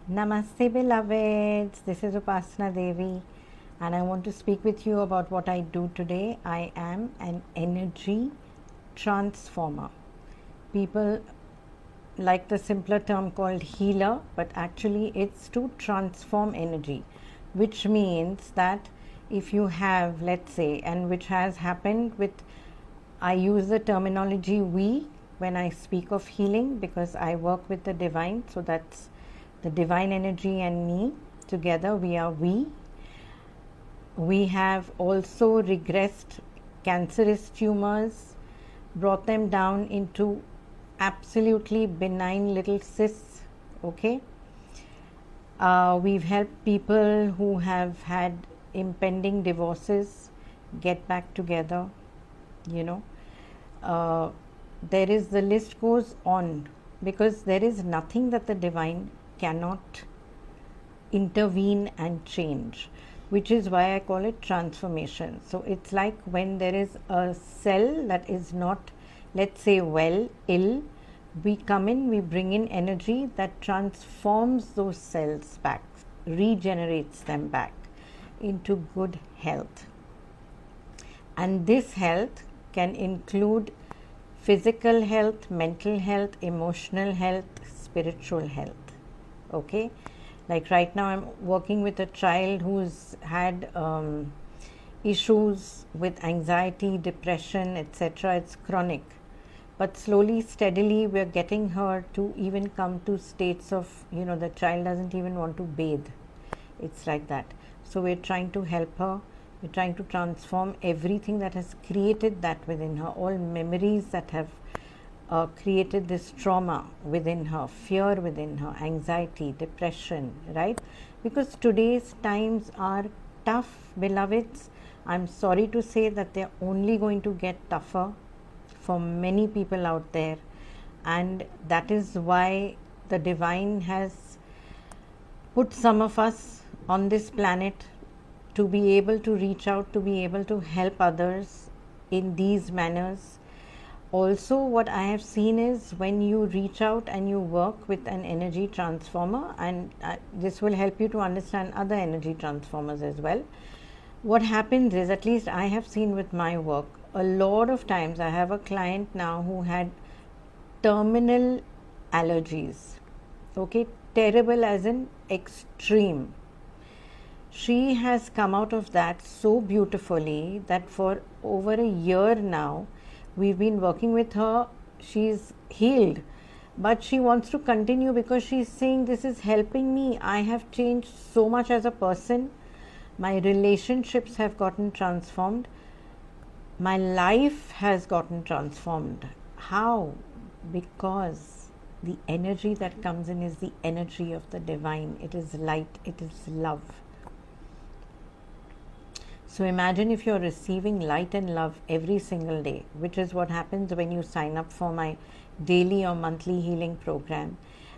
Namaste, beloveds. This is Upasana Devi, and I want to speak with you about what I do today. I am an energy transformer. People like the simpler term called healer, but actually it's to transform energy, which means that if you have, let's say, and which has happened with, I use the terminology we when I speak of healing because I work with the divine, so that's the divine energy and me together, we are we. We have also regressed cancerous tumors, brought them down into absolutely benign little cysts. Okay, we've helped people who have had impending divorces get back together. You know, there is, the list goes on, because there is nothing that the divine cannot intervene and change, which is why I call it transformation. So it's like when there is a cell that is not, let's say, well, ill, we come in, we bring in energy that transforms those cells back, regenerates them back into good health. And this health can include physical health, mental health, emotional health, spiritual health. Okay, like right now I'm working with a child who's had issues with anxiety, depression, etc. It's chronic, but slowly, steadily we're getting her to even come to states of, the child doesn't even want to bathe. It's like that. So we're trying to help her. We're trying to transform everything that has created that within her, all memories that have created this trauma within her, fear within her, anxiety, depression, right? Because today's times are tough, beloveds. I'm sorry to say that they're only going to get tougher for many people out there, and that is why the divine has put some of us on this planet to be able to reach out, to be able to help others in these manners. Also, what I have seen is when you reach out and you work with an energy transformer, and this will help you to understand other energy transformers as well. What happens is, at least I have seen with my work, a lot of times I have a client now who had terminal allergies. Okay, terrible as in extreme. She has come out of that so beautifully that for over a year now, we've been working with her. She's healed, but she wants to continue because she's saying, this is helping me. I have changed so much as a person. My relationships have gotten transformed. My life has gotten transformed. How? Because the energy that comes in is the energy of the divine. It is light, it is love. So imagine if you're receiving light and love every single day, which is what happens when you sign up for my daily or monthly healing program.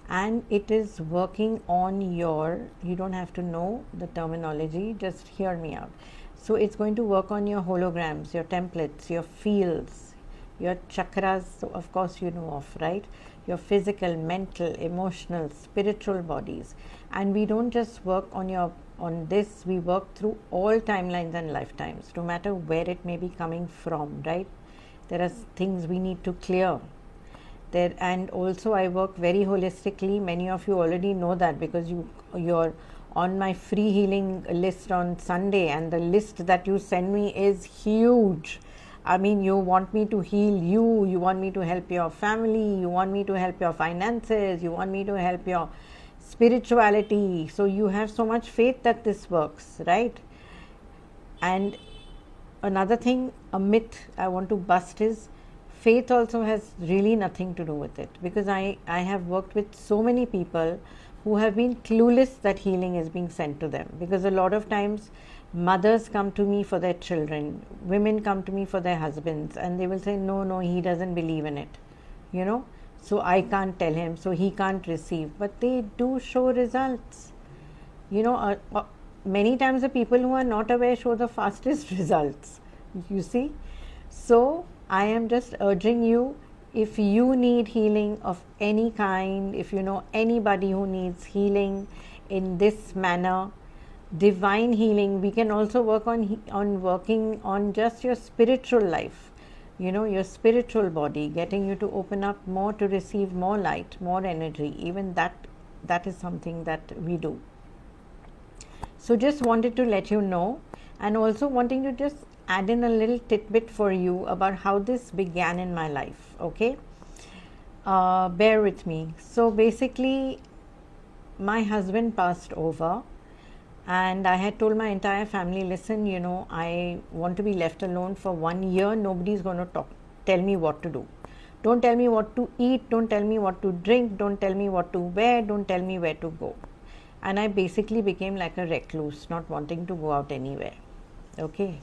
And it is working on your, you don't have to know the terminology, just hear me out. So it's going to work on your holograms, your templates, your fields, your chakras, so of course you know of, right? Your physical, mental, emotional, spiritual bodies. And we don't just work on this, we work through all timelines and lifetimes, no matter where it may be coming from, right? There are things we need to clear there. And also I work very holistically. Many of you already know that because you're on my free healing list on Sunday, and the list that you send me is huge. I mean, you want me to heal you, you want me to help your family, you want me to help your finances, you want me to help your spirituality. So you have so much faith that this works, right? And another thing, a myth I want to bust is, faith also has really nothing to do with it, because I have worked with so many people who have been clueless that healing is being sent to them, because a lot of times mothers come to me for their children, women come to me for their husbands, and they will say, no, he doesn't believe in it, so I can't tell him, so he can't receive. But they do show results. Many times the people who are not aware show the fastest results, you see. So I am just urging you, if you need healing of any kind, if you know anybody who needs healing in this manner, divine healing, we can also work on working on just your spiritual life, you know, your spiritual body, getting you to open up more to receive more light, more energy. Even that is something that we do. So just wanted to let you know, and also wanting to just add in a little tidbit for you about how this began in my life. Okay, bear with me. So basically, my husband passed over, and I had told my entire family, listen, you know, I want to be left alone for 1 year. Nobody's going to tell me what to do. Don't tell me what to eat, don't tell me what to drink, don't tell me what to wear, don't tell me where to go. And I basically became like a recluse, not wanting to go out anywhere. Okay,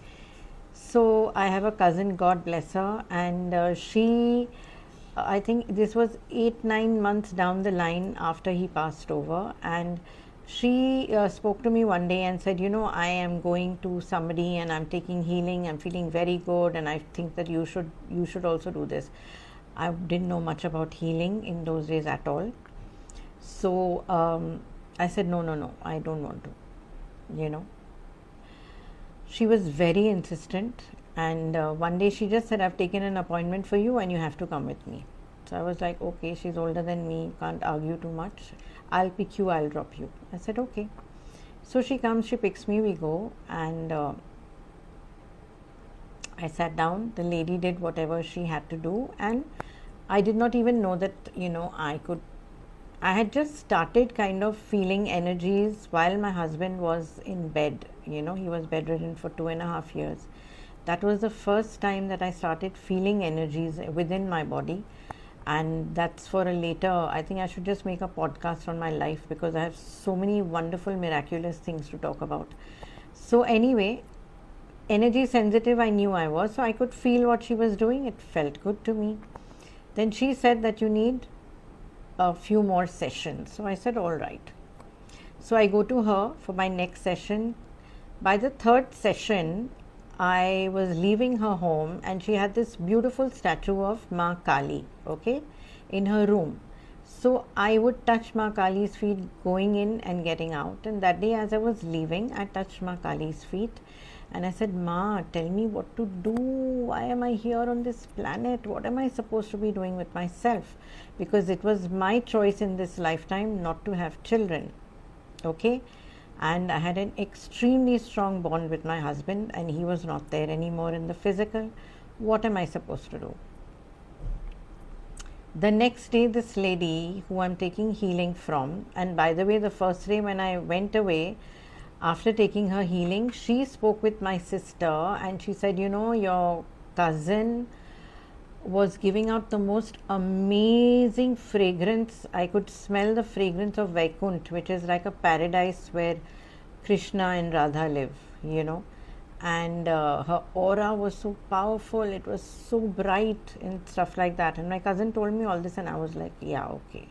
so I have a cousin, God bless her, and she, I think this was 8-9 months down the line after he passed over, and she spoke to me one day and said, you know, I am going to somebody and I'm taking healing, I'm feeling very good, and I think that you should also do this. I didn't know much about healing in those days at all. So I said, no, I don't want to, you know. She was very insistent, and one day she just said, I've taken an appointment for you and you have to come with me. So I was like, okay, she's older than me, can't argue too much. I'll pick you, I'll drop you. I said, okay. So she comes, she picks me, we go, and I sat down. The lady did whatever she had to do, and I did not even know that, you know, I had just started kind of feeling energies while my husband was in bed. You know, he was bedridden for 2.5 years. That was the first time that I started feeling energies within my body. And that's for a later, I think I should just make a podcast on my life, because I have so many wonderful, miraculous things to talk about. So anyway, energy sensitive I knew I was, so I could feel what she was doing. It felt good to me. Then she said that you need a few more sessions. So I said, all right. So I go to her for my next session. By the third session, I was leaving her home, and she had this beautiful statue of Ma Kali, okay, in her room. So I would touch Ma Kali's feet going in and getting out. And that day, as I was leaving, I touched Ma Kali's feet, and I said, Ma, tell me what to do. Why am I here on this planet? What am I supposed to be doing with myself? Because it was my choice in this lifetime not to have children, okay? And I had an extremely strong bond with my husband, and he was not there anymore in the physical. What am I supposed to do? The next day, this lady who I'm taking healing from, and by the way, the first day when I went away, after taking her healing, she spoke with my sister, and she said, you know, your cousin was giving out the most amazing fragrance. I could smell the fragrance of Vaikunt, which is like a paradise where Krishna and Radha live, you know. And her aura was so powerful, it was so bright and stuff like that. And my cousin told me all this, and I was like, yeah, okay,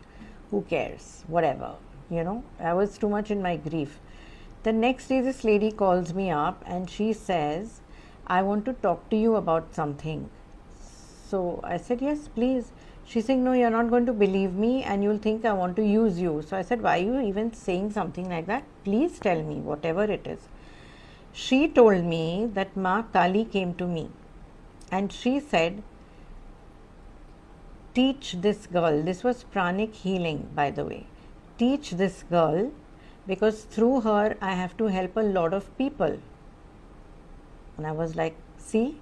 who cares, whatever, you know. I was too much in my grief. The next day, this lady calls me up and she says, I want to talk to you about something. So I said, yes, please. She's saying, no, you're not going to believe me, and you'll think I want to use you. So I said, why are you even saying something like that? Please tell me, whatever it is. She told me that Ma Kali came to me, and she said, teach this girl. This was pranic healing, by the way. Teach this girl, because through her I have to help a lot of people. And I was like, see,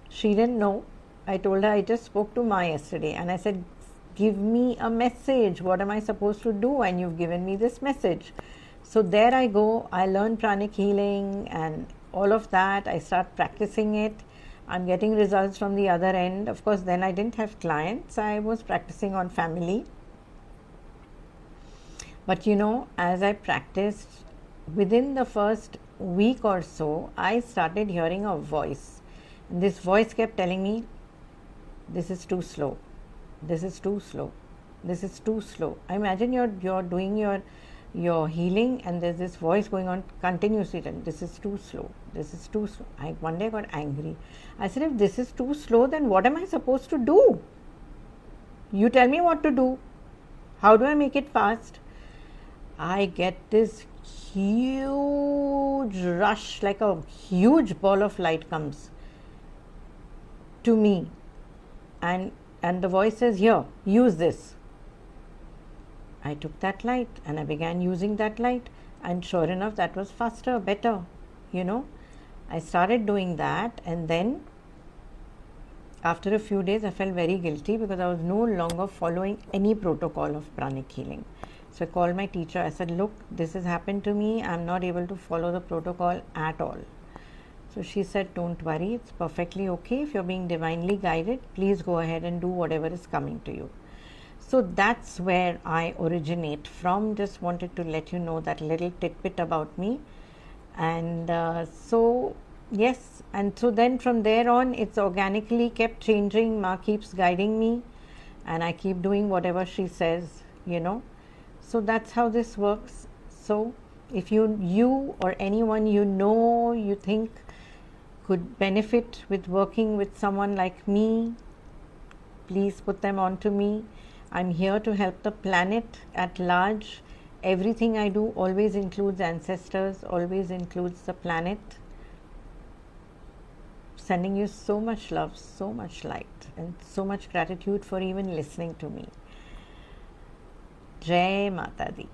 she didn't know. I told her I just spoke to Ma yesterday, and I said, give me a message. What am I supposed to do? And you've given me this message. So there I go. I learn pranic healing and all of that. I start practicing it. I'm getting results from the other end. Of course, then I didn't have clients. I was practicing on family. But you know, as I practiced, within the first week or so, I started hearing a voice. And this voice kept telling me, this is too slow. This is too slow. This is too slow. I imagine you're doing your healing, and there's this voice going on continuously telling, this is too slow. This is too slow. One day I got angry. I said, if this is too slow, then what am I supposed to do? You tell me what to do. How do I make it fast? I get this huge rush, like a huge ball of light comes to me, and the voice says, here, use this. I took that light and I began using that light, and sure enough, that was faster, better, you know. I started doing that, and then after a few days I felt very guilty because I was no longer following any protocol of pranic healing. So I called my teacher. I said, look, this has happened to me. I'm not able to follow the protocol at all. So she said, don't worry, it's perfectly okay. If you're being divinely guided, please go ahead and do whatever is coming to you. So that's where I originate from. Just wanted to let you know that little tidbit about me. And so yes, and so then from there on, it's organically kept changing. Ma keeps guiding me, and I keep doing whatever she says, you know. So that's how this works. So if you or anyone you think could benefit with working with someone like me, please put them on to me. I'm here to help the planet at large. Everything I do always includes ancestors, always includes the planet. Sending you so much love, so much light, and so much gratitude for even listening to me. Jai Mata Di.